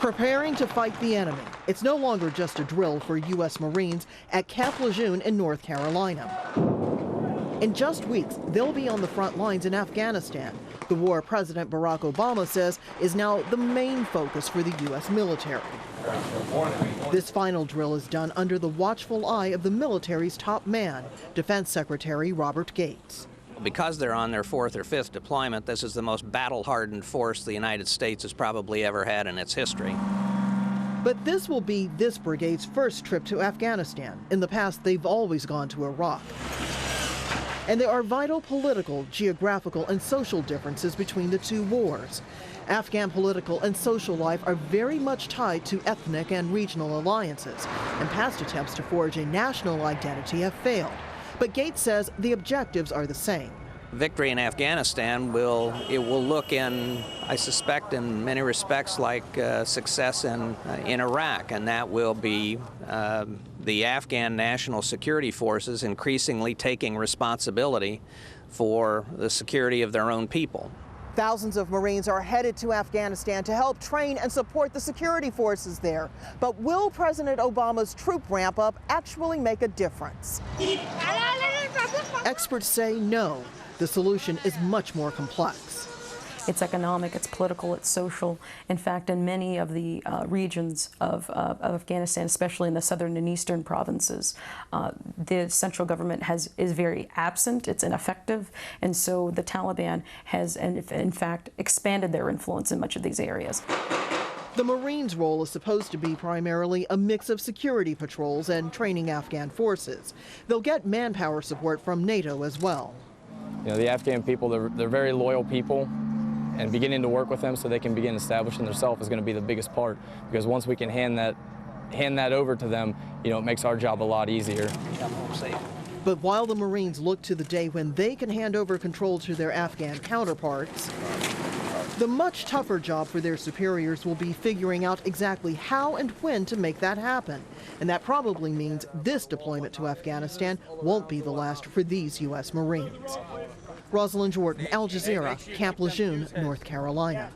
Preparing to fight the enemy. It's no longer just a drill for U.S. Marines at Camp Lejeune in North Carolina. In just weeks, they'll be on the front lines in Afghanistan. The war President Barack Obama says is now the main focus for the U.S. military. This final drill is done under the watchful eye of the military's top man, Defense Secretary Robert Gates. Because they're on their fourth or fifth deployment, this is the most battle-hardened force the United States has probably ever had in its history. But this will be this brigade's first trip to Afghanistan. In the past, they've always gone to Iraq. And there are vital political, geographical, and social differences between the two wars. Afghan political and social life are very much tied to ethnic and regional alliances, and past attempts to forge a national identity have failed. But Gates says the objectives are the same. Victory in Afghanistan will look in, I suspect, in many respects like success in Iraq, and that will be the Afghan national security forces increasingly taking responsibility for the security of their own people. Thousands of Marines are headed to Afghanistan to help train and support the security forces there. But will President Obama's troop ramp-up actually make a difference? Experts say no. The solution is much more complex. It's economic, it's political, it's social. In fact, in many of the regions of Afghanistan, especially in the southern and eastern provinces, the central government is very absent, it's ineffective, and so the Taliban has, in fact, expanded their influence in much of these areas. The Marines' role is supposed to be primarily a mix of security patrols and training Afghan forces. They'll get manpower support from NATO as well. You know, the Afghan people, they're very loyal people, and beginning to work with them so they can begin establishing themselves is going to be the biggest part, because once we can hand that over to them, you know, it makes our job a lot easier. But while the Marines look to the day when they can hand over control to their Afghan counterparts, the much tougher job for their superiors will be figuring out exactly how and when to make that happen. And that probably means this deployment to Afghanistan won't be the last for these U.S. Marines. Rosiland, Al Jazeera, Camp Lejeune, North Carolina.